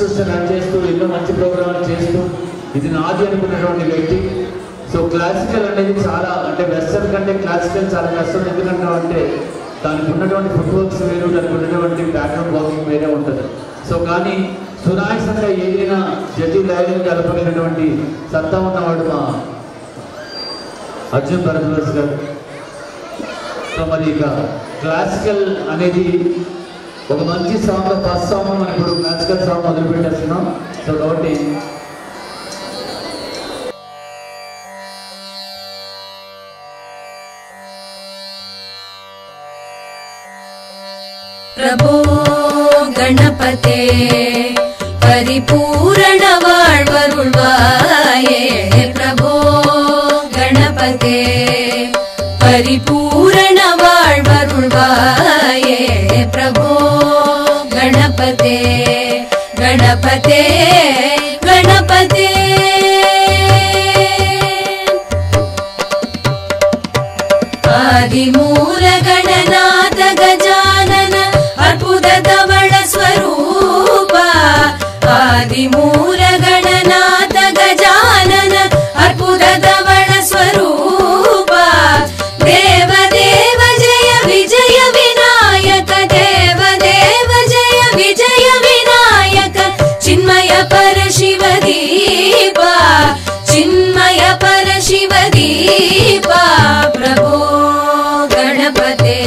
Institutes run చేస్తూ ఎన్నో మంచి ప్రోగ్రాంలు చేస్తూ ఇది నాది అనుకున్నటువంటి వ్యక్తి. సో క్లాసికల్ అనేది చాలా అంటే వెస్టర్న్ కంటే క్లాసికల్ చాలా కష్టం. ఎందుకంటే దానికి ఉన్నటువంటి ఫుట్వర్క్స్ వేరు, దానికి ఉన్నటువంటి బ్యాక్గ్రౌండ్ వర్కింగ్ వేరే ఉంటుంది. సో కానీ సునాయాసంగా ఏదైనా జడ్జి లైన్ కలపగలిగినటువంటి సత్తా ఉన్నవాడు మా అర్జున్ భరద్వాజ్ గారు. సో మరి ఇక క్లాసికల్ అనేది ఒక మంచి సాంగ్, ఫస్ట్ సాంగ్ మనం ఇప్పుడు క్లాసికల్ సాంగ్ మొదలు పెట్టేస్తున్నాం. సో కాబట్టి प्रभो गणपते परिपूर्ण वाळ्वरुळ्वाये प्रभो गणपते परिपूर्ण वाळ्वरुळ्वाये प्रभो गणपते गणपते गणपते आदिमूल गणनाथ गजानन अद्भुत धवल स्वरूप आदिमूल गणनाथ गजानन अद्भुत धवल स्वरूप देव देव जय विजय विनायक देव देव जय विजय विनायक चिन्मय परशिव दीप चिन्मय परशिव दीप प्रभो गणपते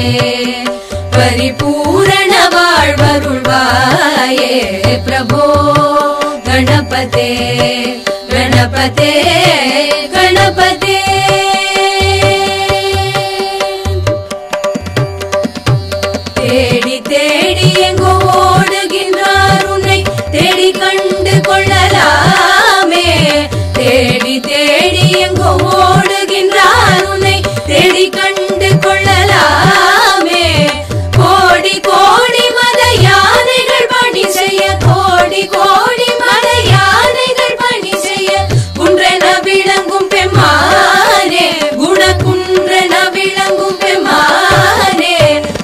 परिपूर्ण वाळ्वरुळ्वाये प्रभो गणपते गणपते गणपते தேடி தேடி எங்கோ ஓடுகின்றார் உன்னை தேடி கண்டு கொள்ளலாமே தேடி தேடி எங்கோ ஓடுகின்றார் உன்னை தேடி கண்டு கொள்ளலாமே கோடி கோடி மத யானைகள் பணி செய்ய கோடி கோடி மத யானைகள் பணி செய்ய குன்றென விளங்கும் பெம்மானே குணகுன்றென விளங்கும் பெம்மானே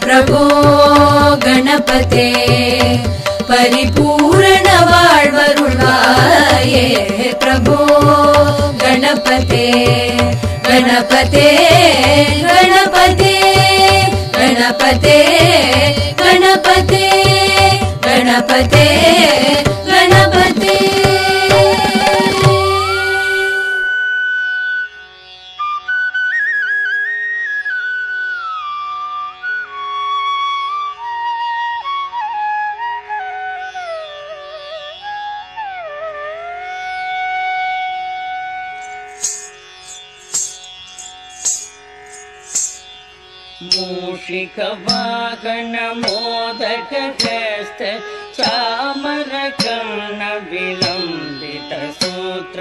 प्रभो गणपते परिपूर्ण वाळ्वरुळ्वाये प्रभो गणपते गणपते गणपते गणपते गणपते गणपते गणपते मूषिकवाहन मोदकहस्त चामरकर्ण विलम्बित सूत्र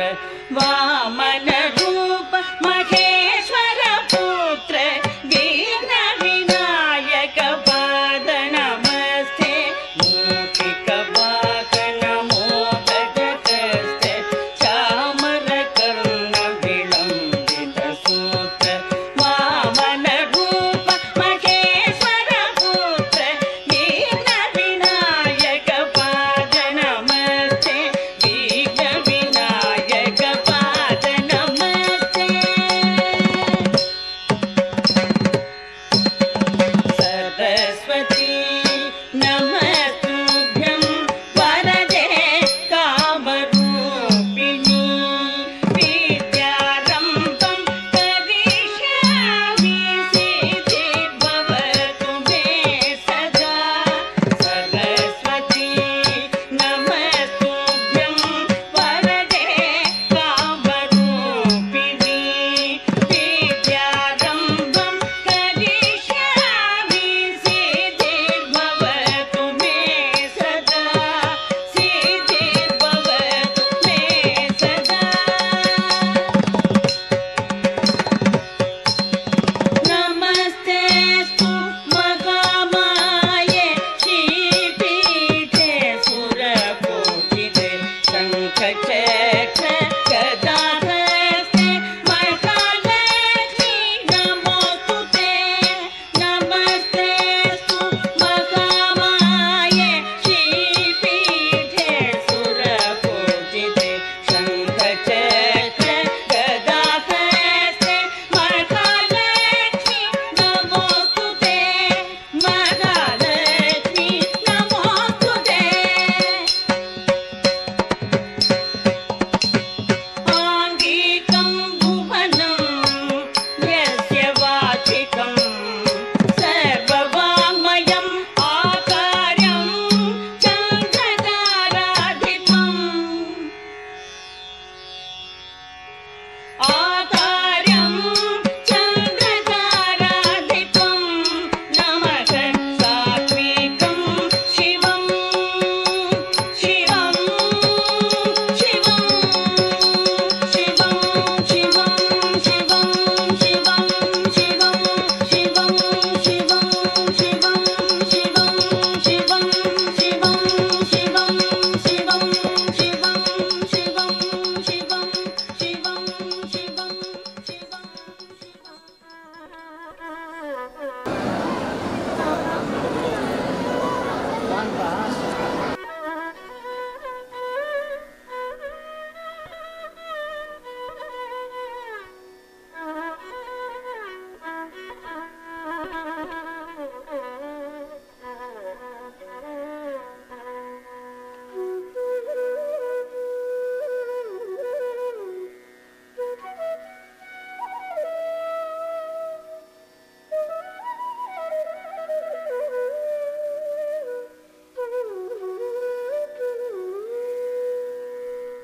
वामन रूप महेश्वर पुत्र विघ्न विनायक पाद नमस्ते मूषिकवाहन मोदकहस्त चामरकर्ण विलम्बित सूत्र वामन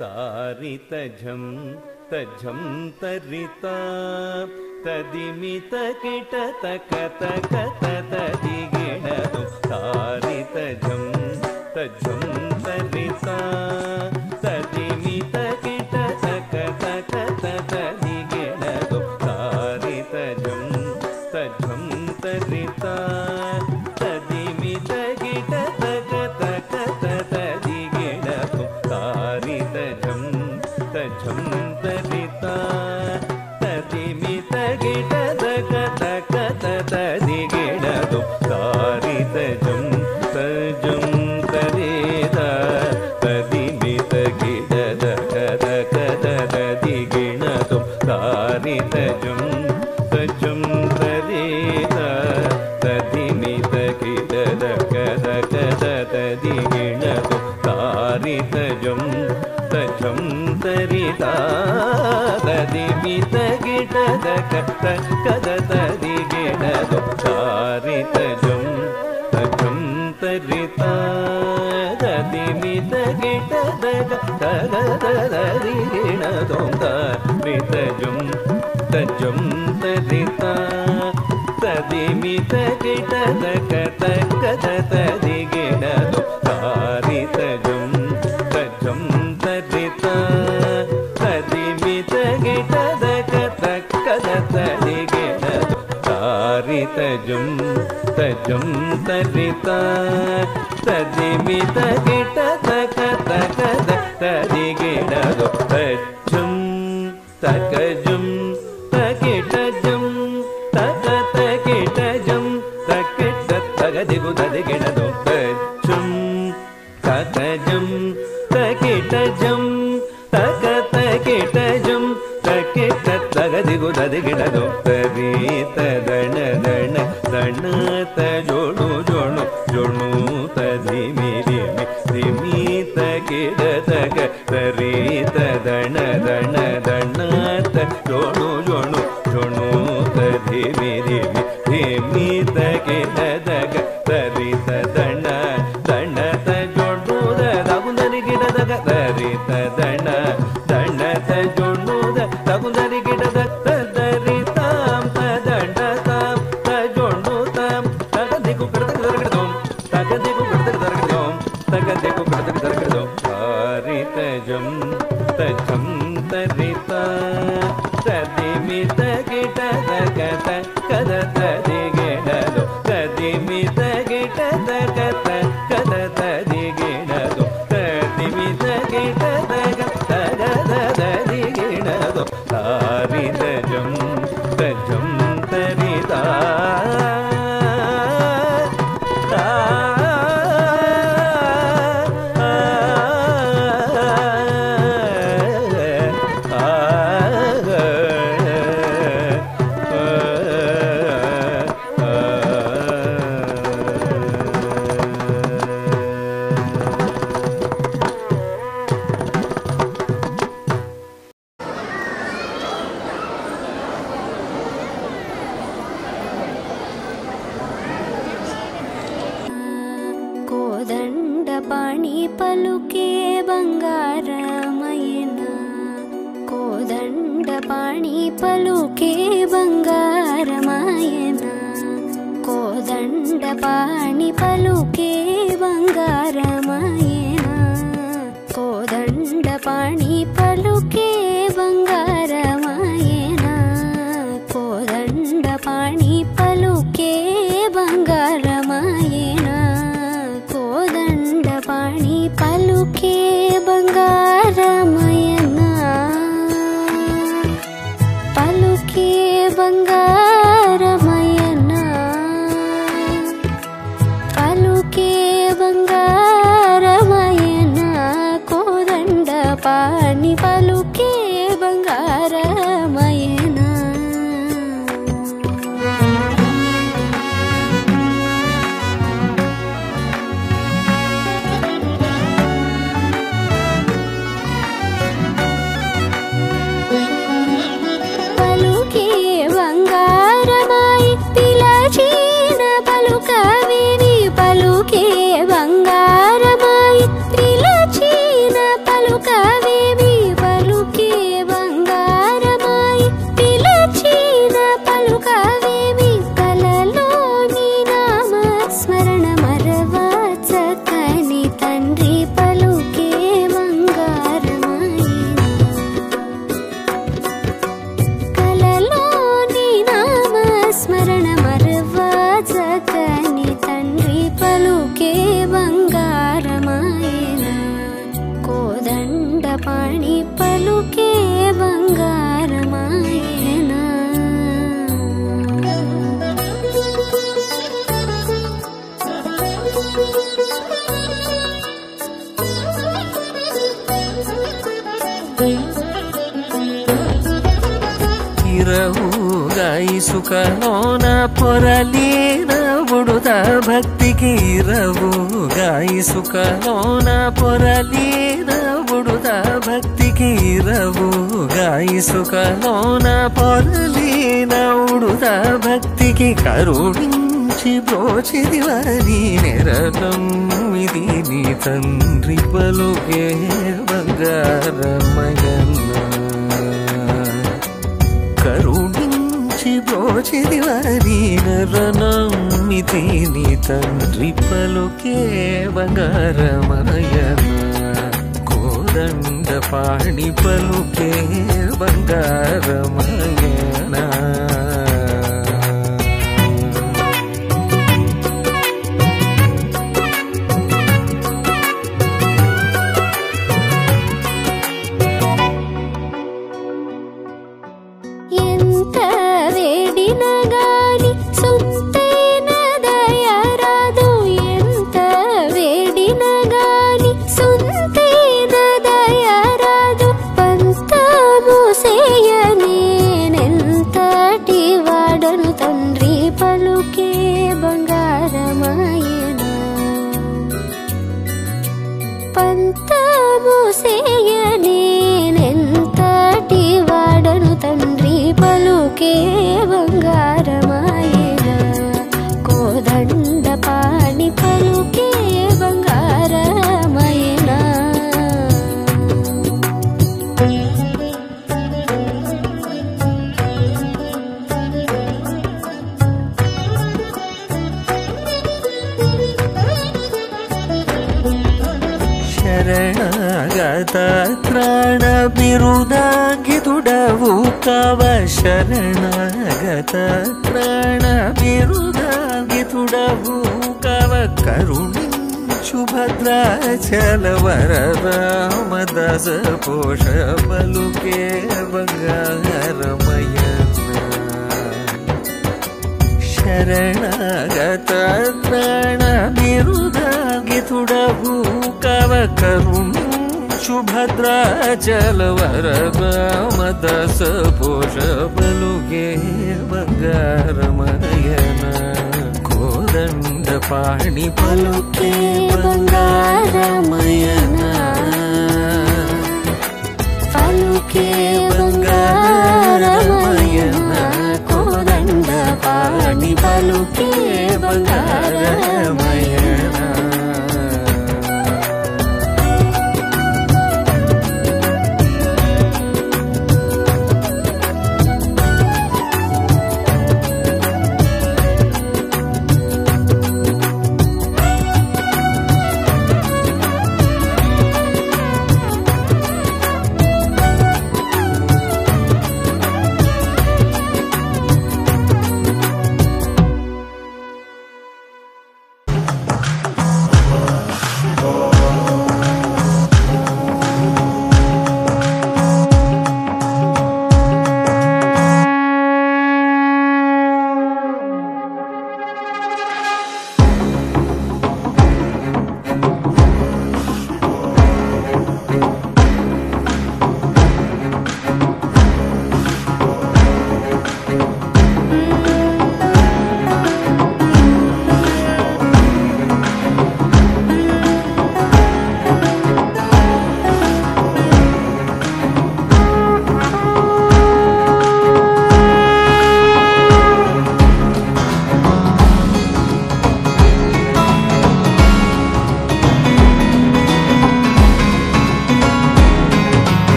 तारितझं तझं तरिता तदिमित किट तक तक तदिगिणदु तारितझं तझं तरिता तदिमित किट तक तक तदिगिणदु तारितझं तझं तरिता तदिमित किट तक तक तदिगिणदु तारितझं तझं तरिता तदिमित किट तक तक तदिगिणदु तारितझं तझं तरिता तदिमित किट तक तक तदिगिणदु तारितझं तझं तरिता तदिमित किट तक तक तदिगिणदु तारितझं तझं तरिता तदिमित किट तक तक तदिगिणदु तारितझं तझं तरिता तदिमित किट तक तक तदिगिणदु तारितझं तझं तरिता तदिमित किट तक तक तदिगिणदु तारितझं तझं तरिता तदिमित किट तक तक तदिगिणदु तारितझं तझं तरिता तदिमित किट तक तक तदिगिणदु तझं तकजं तकिटजं तक तकिटजं तकिट तगदिगु तदिगिणदु तझं तकजं तकिटजं तक तकिटजं तकिट तगदिगु तदिगिणदु तरितदण दण दण तजोणु जोणु जोणु तदिमिरिमि रिमि तकिट तक तरितदण दण दण तजोणु जोणु जोणु तदिमिरिमि रिमि तकिट तक तरितदण दण तजोणु दगुंदरिगिಡ तक तरितदण दण तजोणु दगुंदरिगिಡ तक तरितां तदण्डतां तजोणु तां तगदिगु कड़तगदरगदों तगदिगु कड़तगदरगदों तगदिगु कड़तगदरगदों तारितझं तझं तरिता तदिमित किट तक तक तदिगिणदु तदिमित किट तक तक तदिगिणदु तदिमित किट तक तक तदिगिणदु तारितझं तझं तरिता కోదండపాణి పలుకే బంగారమయన కోదండపాణి పలుకే బంగారమయన కోదండపాణి పలుకే బంగారమయన కోదండపాణి పలుకే బంగారమయన కోదండపాణి పలుకే బంగారమయన కోదండపాణి పలుకే బంగారమయన పలుకే బంగారమయన పలుకే బంగారమయన తండ్రి పలుకే బంగారమాయన కోదండపాణి పలుకే బంగారమాయన ఇరవుగా ఇసుకలోన పొరలిన బుడుద భక్తికి ఇరవుగా ఇసుకలోన పొరలిన బుడుద భక్తికి ఇరవుగా ఇసుకలోన పొరలిన బుడుద భక్తికి కరుణించి బ్రోచిదివని నెరలం ఇది నీ తండ్రి పలుకే బంగారమయన్న కరుణించి బ్రోచిదివని నరనమితి నీ తండ్రి పలుకే బంగారమయన కోదండపాణి పలుకే బంగారమయన ఎంత వేడిన గాని సొంతైన దయరాదు ఎంత వేడిన గాని సొంతైన దయరాదు పంతము సేయ నేనెంతటి వాడను తండ్రి పలుకే బంగారమాయన పంతము సేయ నేనెంతటి వాడను తండ్రి పలుకే బంగారమాయన కోదండపాణి పలుకే బంగారమాయన ಶರಣಾಗತ ತ್ರಾಣ ಬಿರುದಾಗಿದುಡವು ಕವ ಶರಣಾಗತ ತ್ರಾಣ ಬಿರುದಾಗಿದುಡವು ಕವ ಕರುಣಿಂಚು ಭದ್ರಾಚಲ ವರ ರಾಮದಾಸ ಪೋಷ ಬಲುಕೆ ಬಂಗಾರಮಯನ ಶರಣಾಗತ ತ್ರಾಣ ಬಿರುದಾಗಿದುಡವು ಕವ ಕರುಣಿಂಚು ಭದ್ರಾಚಲ ವರ ರಾಮದಾಸ ಪೋಷ ಬಲುಗೆ ಬಂಗಾರಮಯನ ಕೋದಂಡಪಾಣಿ ಪಲುಕೆ ಬಂಗಾರಮಯನ పలుకే బంగారమయన కోదండపాణి పలుకే బంగారమయన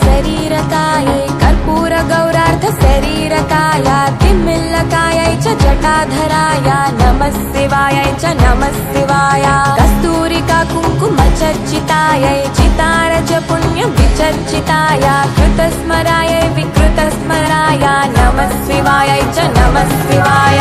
शरीरतायै कर्पूर गौरार्थ शरीरताया तिम्मिल्लकायै च जटाधराय नमः शिवाय च नमः शिवाय कस्तूरिका कुङ्कुमचर्चिताय चितारज पुण्य विचर्चिताय कृतस्मराय विकृतस्मराय नमः शिवाय च नमः शिवाय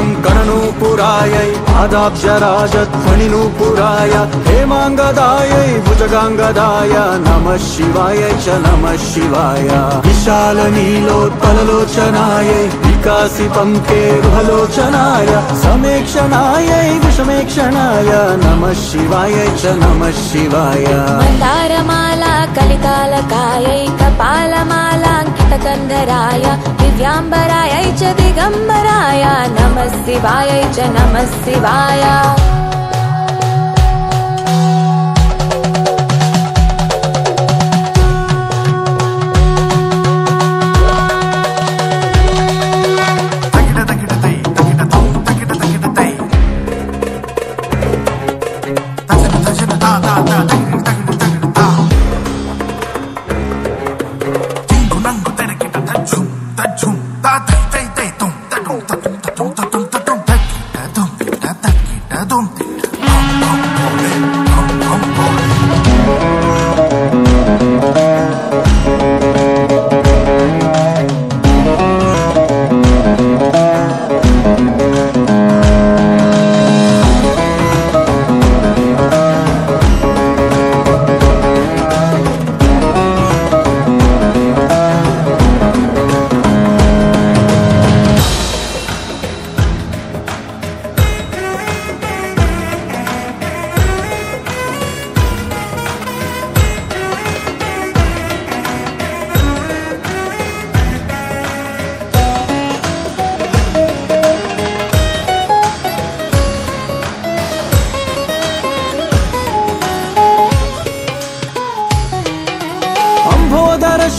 चलत्कणत्कङ्कणनूपुरायै पादाब्जराजध्वनिनूपुराय हेमाङ्गदायै भुजगाङ्गदाय नमः शिवाय च नमः शिवाय विशालनीलोत्पललोचनायै विकासिपङ्के रुहलोचनाय समेक्षणायै विषमेक्षणाय नमः शिवाय च नमः शिवाय मन्दारमाला कलिकालकायै कपालमालाङ्कितकन्धराय दिव्याम्बराय च दिगम्बराय नमः शिवाय च नमः शिवाय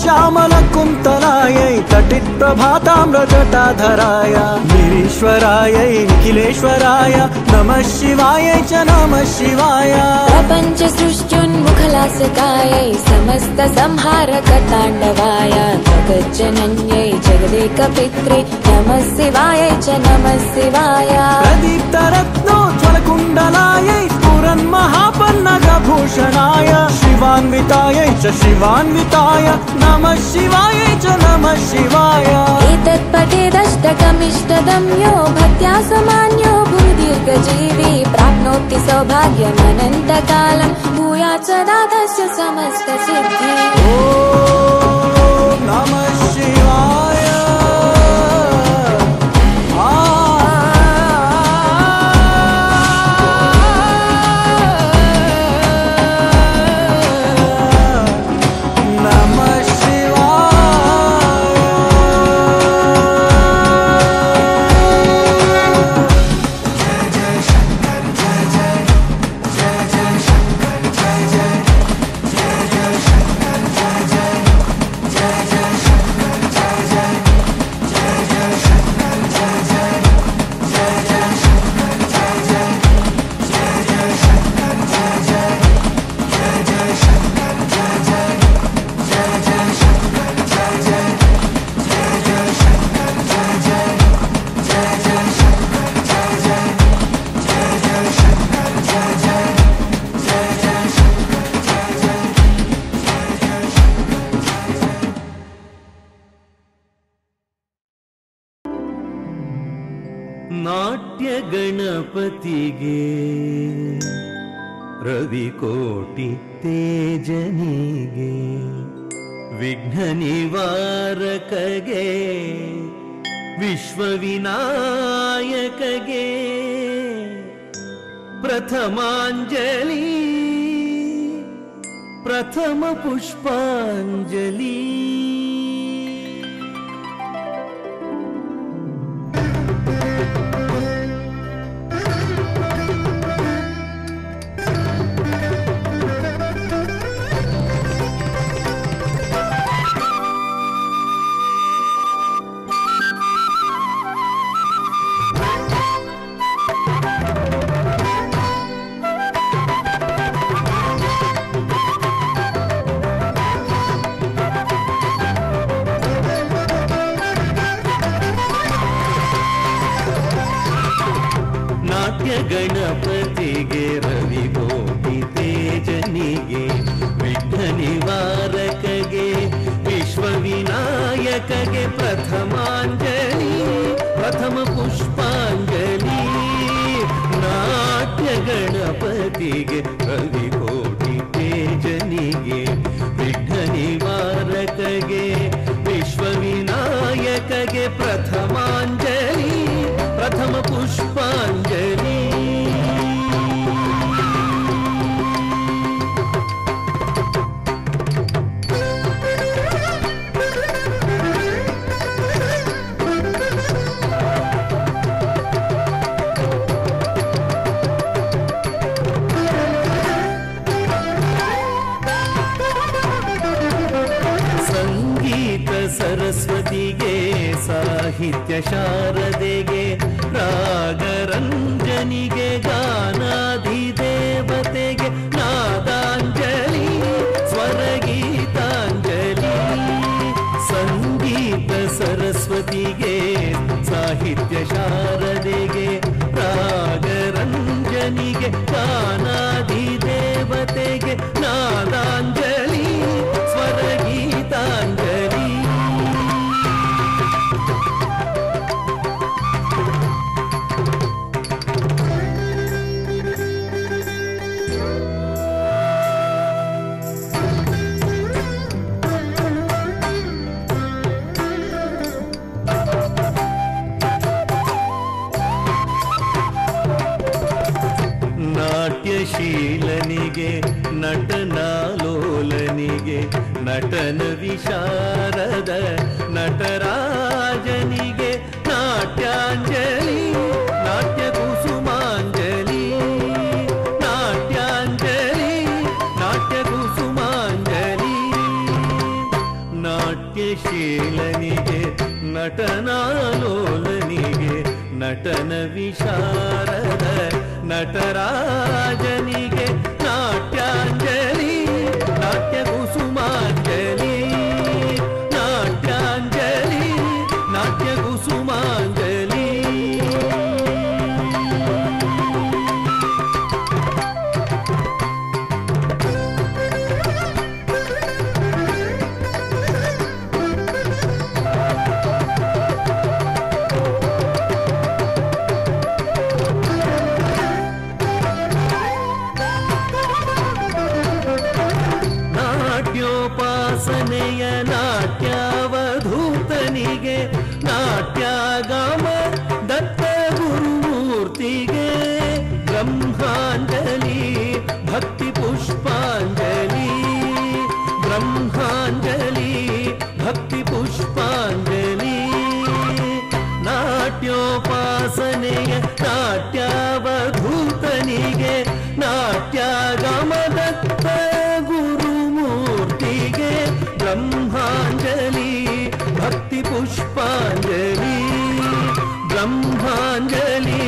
श्यामलकुन्तलायै तटिप्रभाताम्रजटाधराय गिरीश्वरायै निखिलेश्वराय नमः शिवाय च नमः शिवाय प्रपञ्च सृष्ट्युन्मुखलासकायै समस्त संहारकताण्डवाय जगज्जनन्यै जगदेकपित्रे नमः शिवाय च नमः शिवाय प्रदीप्तरत्नोज्ज्वलकुण्डलायै स्फुरन्महापन्नगभूषणाय शिवान्वितायै च शिवान्विताय नमः शिवाय च नमः शिवाय एतत्पठेदष्टकमिष्टदं यो भक्त्या समान्यो भूदीर्घजीवी प्राप्नोति सौभाग्यमनन्तकालं भूयात् सदा तस्य समस्तसिद्धिः ॐ नमः शिवाय नाट्य गणपतिगे रविकोटि तेजनिगे विघ्न निवारकगे विश्वविनायकगे प्रथमांजलि प्रथम पुष्पांजलि ಸರಸ್ವತಿಗೆ ಕವಿಕೋಟಿ ತೇಜನಿಗೆ ವಿಘ್ನ ನಿವಾರಕಗೆ ವಿಶ್ವವಿನಾಯಕಗೆ ಪ್ರಥಮಾಂಜಲಿ ಪ್ರಥಮ ಪುಷ್ಪಾಂಜಲಿ. ಸರಸ್ವತಿಗೆ ಸಾಹಿತ್ಯ ಶಾರದೆಗೆ ರಾಗರಂಜನಿಗೆ ಗಾನಾಧಿದೇವತೆಗೆ ನಾದಾಂಜಲಿ ಸ್ವರಗೀತಾಂಜಲಿ. ಸಂಗೀತ ಸರಸ್ವತಿಗೆ ಸಾಹಿತ್ಯ ಶಾರದೆಗೆ ರಾಗರಂಜನಿಗೆ ಗಾನಾಧಿದೇವತೆಗೆ ನಾದಾಂಜಲಿ ಸ್ವರಗೀತಾಂಜಲಿ. ನಾಟ್ಯಶೀಲನಿಗೆ ನಟನಾಲೋಲನಿಗೆ ನಟನ ವಿಶಾರದ ನಟರಾಜನಿಗೆ ನಾಟ್ಯಾಂಜಲಿ ನಾಟ್ಯ ಕುಸುಮಾಂಜಲಿ. ನಾಟ್ಯಾಂಜಲಿ ನಾಟ್ಯ ಕುಸುಮಾಂಜಲಿ. ನಾಟ್ಯಶೀಲನಿಗೆ ನಟನಾಲೋಲನಿಗೆ ನಟನ ವಿಶಾರದ ನಟರಾಜನಿಗೆ ನಾಟ್ಯಾಂಜಲಿ ನಾಟ್ಯ ಕುಸುಮಾಂಜಲಿ. ನಾಟ್ಯಾಂಜಲಿ ನಾಟ್ಯ ಕುಸುಮಾಂಜಲಿ. ನಾಟ್ಯೋಪಾಸನೆಯ ನಾಟ್ಯಾವಧೂತನಿಗೆ ನಾಟ್ಯಾಗಮ ದತ್ತ ಗುರುಮೂರ್ತಿಗೆ ಬ್ರಹ್ಮಾಂಜಲಿ ಭಕ್ತಿ ಪುಷ್ಪಾಂಜಲಿ. ಬ್ರಹ್ಮಾಂಜಲಿ ಭಕ್ತಿ ಪುಷ್ಪಾಂಜಲಿ. ನಾಟ್ಯೋಪಾಸನೆಯ ನಾಟ್ಯಾವಧೂತನಿಗೆ ನಾಟ್ಯಾಗಮ ದತ್ತ ಗುರುಮೂರ್ತಿಗೆ ಬ್ರಹ್ಮಾಂಜಲಿ ಭಕ್ತಿ ಪುಷ್ಪಾಂಜಲಿ. ಬ್ರಹ್ಮಾಂಜಲಿ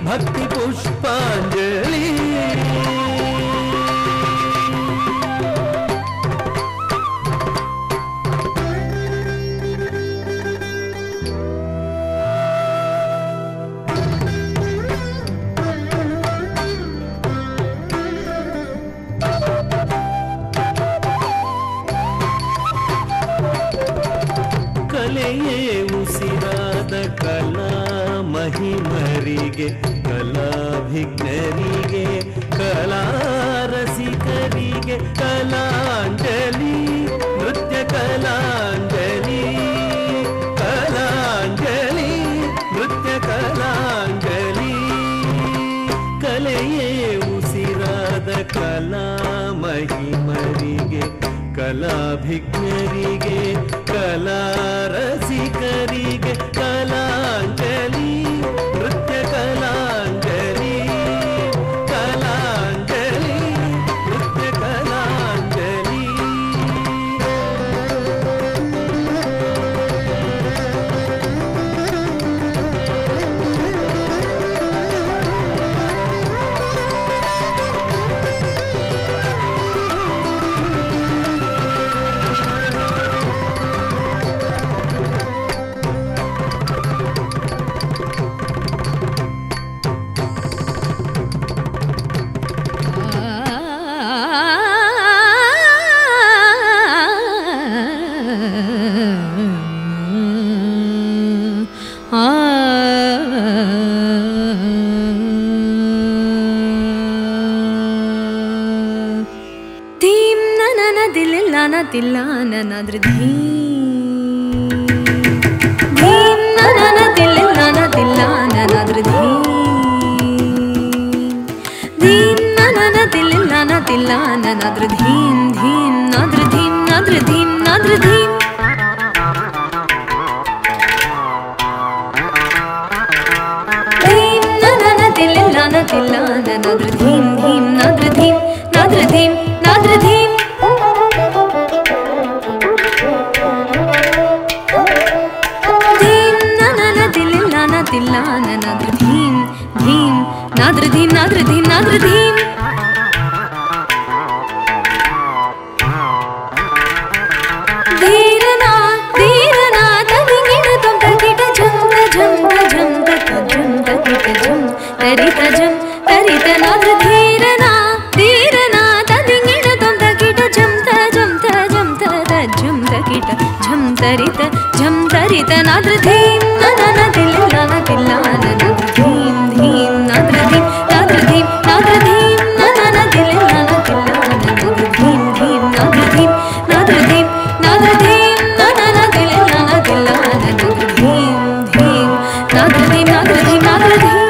ಭಕ್ತಿ ಪುಷ್ಪಾಂಜಲಿ. ಕಲೆಯೇ ಉಸಿರಾದ ಕಲಾ ಮಹಿಮರಿಗೆ ಕಲಾಭಿಜ್ಞರಿಗೆ ಕಲಾರಸಿಕರಿಗೆ ಕಲಾಂಜಲಿ ನೃತ್ಯ ಕಲಾಂಜಲಿ. ಕಲಾಂಜಲಿ ನೃತ್ಯ ಕಲಾಂಜಲಿ. ಕಲೆಯೇ ಉಸಿರಾದ ಕಲಾ ಮಹಿಮರಿಗೆ ಕಲಾಭಿಜ್ಞರಿಗೆ ಕಲಾರಸಿಕರಿಗೆ ಕಲಾಂಜಲಿ ನೃತ್ಯ ಕಲಾಂಜಲಿ. ಕಲಾಂಜಲಿ ನೃತ್ಯ ಕಲಾಂಜಲಿ. ದಿಲ್ಲಿಲ್ಲಾನ ತಿಲ್ಲಾನ ನಾದ್ರ ಧೀಂ ಧೀಂ ನಾನ ದಿಲ್ಲಿಲ್ಲಾನ ತಿಲ್ಲಾನ ನಾದ್ರ ಧೀಂ ನಾನ ದಿಲ್ಲಿಲ್ಲಾನ ತಿಲ್ಲಾನ ನಾದ್ರ ಧೀಂ ಧೀಂ ನಾದ್ರ ಧೀಂ ನಾದ್ರ ಧೀಂ ನಾದ್ರ ಧೀಂ ತಿಲ್ಲಾನ ತಿಲ್ಲಾನ ನಾದ್ರ ಧೀಂ ಧೀಂ ನಾದ್ರ ಧೀಂ ನಾದ್ರ ಧೀಂ ನಾದ್ರ ಧೀಂ ಧೀಂ ನಾನ ತಿಲ್ಲಾನ ತಿಲ್ಲಾನ ನಾದ್ರ ಧೀಂ ಧೀಂ ನಾದ್ರ ಧೀಂ ನಾದ್ರ ಧೀಂ ನಾದ್ರ ಧೀಂ ಧೀರನಾ ಧೀರನಾ ತದಿಗಿಡ ತೊಂತ ಕಿಟ ಝಂತ ಝಂತ ಝಂತ ಝಂತ ಕಿಟ ಝಂ ತರಿತ ಝಂ ತರಿತ ನಾದ್ರ ಧೀರನಾ ಧೀರನಾ ತದಿಗಿಡ ತೊಂತ ಕಿಟ ಝಂತ ಝಂತ ಝಂತ ಝಂತ ಕಿಟ ಝಂ ತರಿತ ನಾದ್ರ ಧೀಂ ನನ ತಿಲ್ಲಾನ ತಿಲ್ಲಾನ ನಾದ್ರ ಧೀಂ ಧೀಂ ನಾದ್ರ ಧೀಂ ನಾದ್ರ ಧೀಂ ನಾದ್ರ ಧೀಂ ನನ ತಿಲ್ಲಾನ ತಿಲ್ಲಾನ ನಾದ್ರ ಧೀಂ ಧೀಂ ನಾದ್ರ ಧೀಂ ನಾದ್ರ ಧೀಂ ನಾದ್ರ ಧೀಂ ನನ ತಿಲ್ಲಾನ ತಿಲ್ಲಾನ ನಾದ್ರ ಧೀಂ ಧೀಂ ನಾದ್ರ ಧೀಂ ನಾದ್ರ ಧೀಂ ನಾದ್ರ ಧೀಂ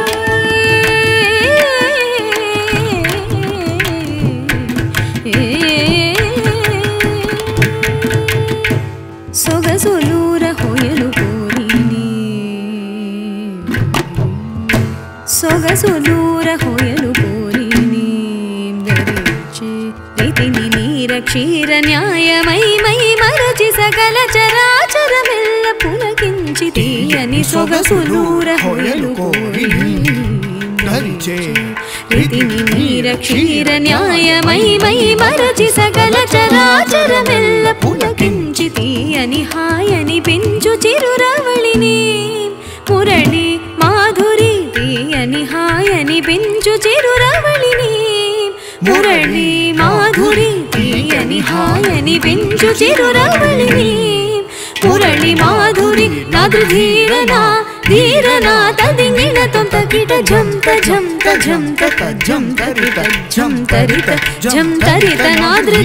ಸೊಗಸೊಲೂರ ಹೊಯಲು ಕೋರಿನಿ ಸೊಗಸೊಲೂರ ಹೊಯಲು ಕೋರಿನಿ ದರಿಚೆ ರೀತಿನಿ ನೀರ ಕ್ಷೀರ ನ್ಯಾಯ ಮೈ ಮೈ ಮರಚಿ ಸಕಲ ಚರಾಚರವೆಲ್ಲ ಪುಲಕಿಂಚಿತೀಯನಿ ಸೊಗಸೊಲೂರ ಹೊಯಲು ಕೋರಿನಿ ರೀತಿನಿ ನೀರ ಕ್ಷೀರ ನ್ಯಾಯ ಮೈ ಮೈ ಮರಚಿ ಸಕಲ ಚರಾಚರವೆಲ್ಲ ಪುಲಕಿಂಚಿತೀಯನಿ ಹಾಯನಿ ಪಿಂಚು ಚಿರುರವಳಿನಿ ಮುರಳಿ ಮಾಧುರಿ తీయని హాయని పించు చిరురవళిని మురళి మాధురి తీయని హాయని పించు చిరురవళిని మురళి మాధురి నాద్ర ధీరనా ధీరనా తదింగిణ తొంత కిట ఝంత ఝంత ఝంత ఝం తరిత ఝం తరిత ఝం తరిత నాద్ర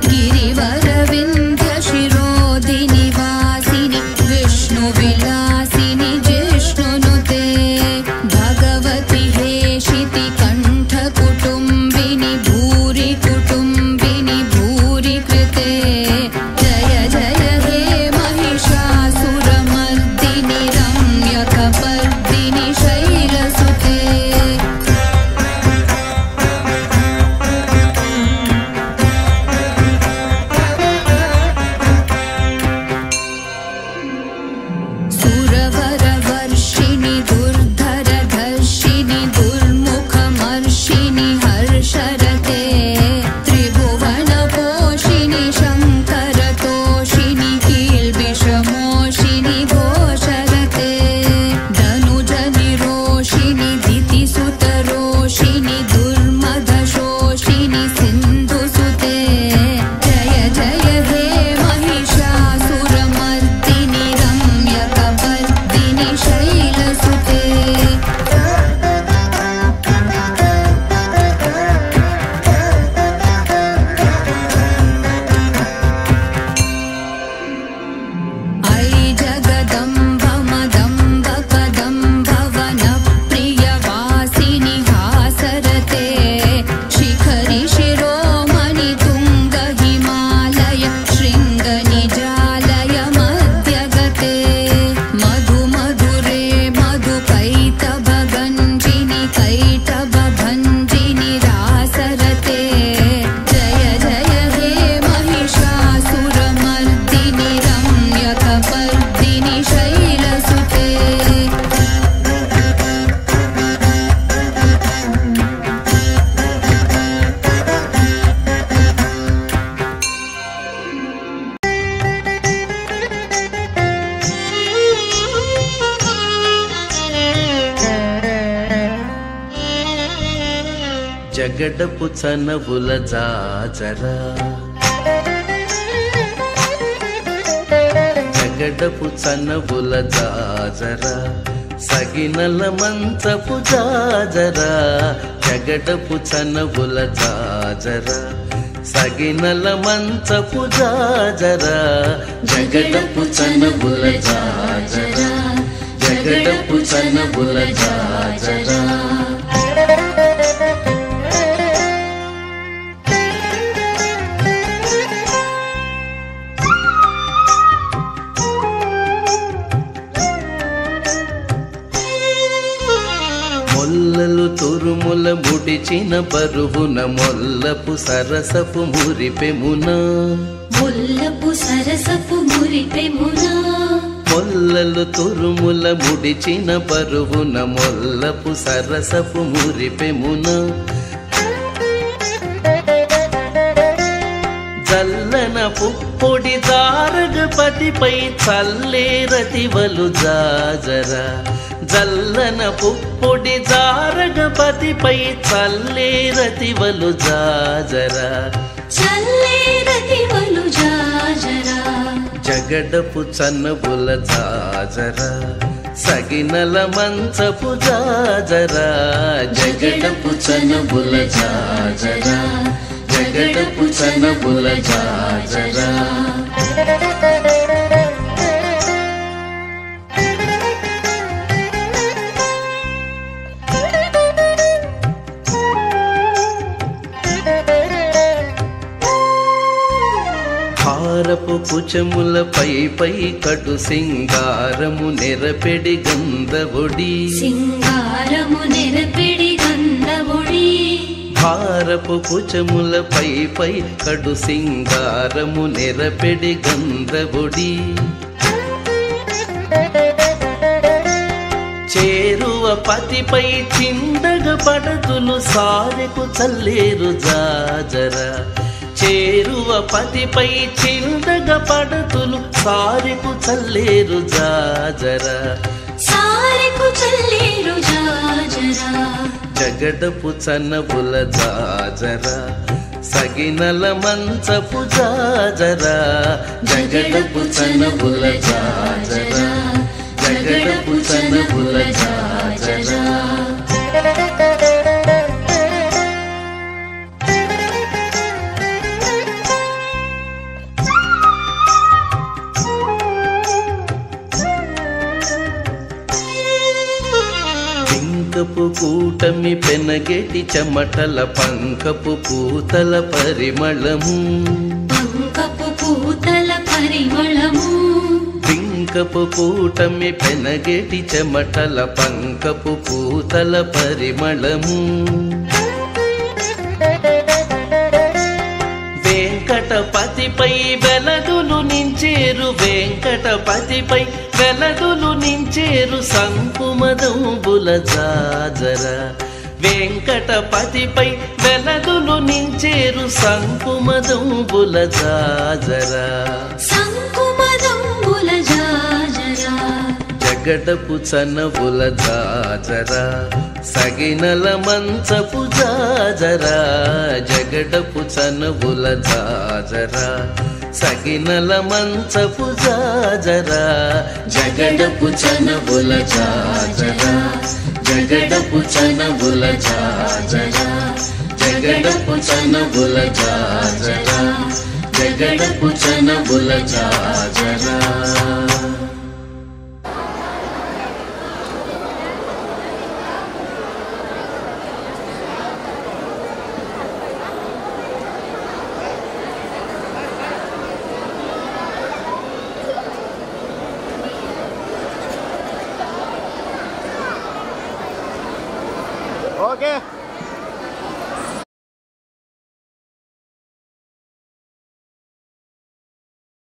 गिरिव జగడపు చనవుల జాజరా జగడపు చనవుల జాజరా సగినల మంచపు జాజరా జగడపు చనవుల జాజరా సగినల మంచపు జాజరా జగడపు చనవుల జాజరా జగడపు చనవుల జాజరా మొల్లలు తురుముల ముడిచిన పరువున మొల్లపు సరసపు మురిపెమున ముల్లపు సరసపు మురిపెమున మొల్లలు తురుముల ముడిచిన పరువున మొల్లపు సరసపు మురిపెమున జల్లన పుప్పొడి దారగపతిపై చల్లేరతివలు జాజరా జల్లన పుప్పొడి జారగపతిపై చల్లేరతివలు జాజరా చల్లేరతివలు జాజరా జగడపు చనవుల జాజరా సగినల మంచపు జాజరా జగడపు చనవుల జాజరా జగడపు చనవుల జాజరా హారపు కుచముల పై కటు సింగారము నెరపెడి గంధవుడి సింగారము నెరపెడి గంధవుడి హారపు కుచముల పై కడు సింగారము నెరపెడి గంధవుడి చేరువ పతిపై చిందగ పడతులు సారెకు చల్లేరు జాజరా చేరువ పతిపై చిందగ పడతులు సారెకు చల్లేరు జాజరా సారెకు చల్లేరు జాజరా జగడపు చనవుల జాజరా సగినల మంచపు జాజరా జగడపు చనవుల జాజరా జగడపు చనవుల జాజరా పంకపు కూటమి పెనగెటి చెమటల పంకపు పూతల పరిమళము పంకపు పూతల పరిమళము పింకపు కూటమి పెనగెటి చెమటల పంకపు పూతల పరిమళము వెంకటపతిపై వెలదులు నించేరు వెంకటపతిపై వెలదులు నించేరు సంకుమదంబుల జాజరా వెంకటపతిపై వెలదులు నించేరు సంకుమదంబుల జాజరా సంకుమదంబుల జాజరా జగడపు చనవుల జాజరా సగినల మంచపు జాజరా జగడపు చనవుల జాజరా సగినల మంచపు జాజరా జగడపు చనవుల జాజరా జగడపు చనవుల జాజరా జగడపు చనవుల జాజరా జగడపు చనవుల జాజరా Okay.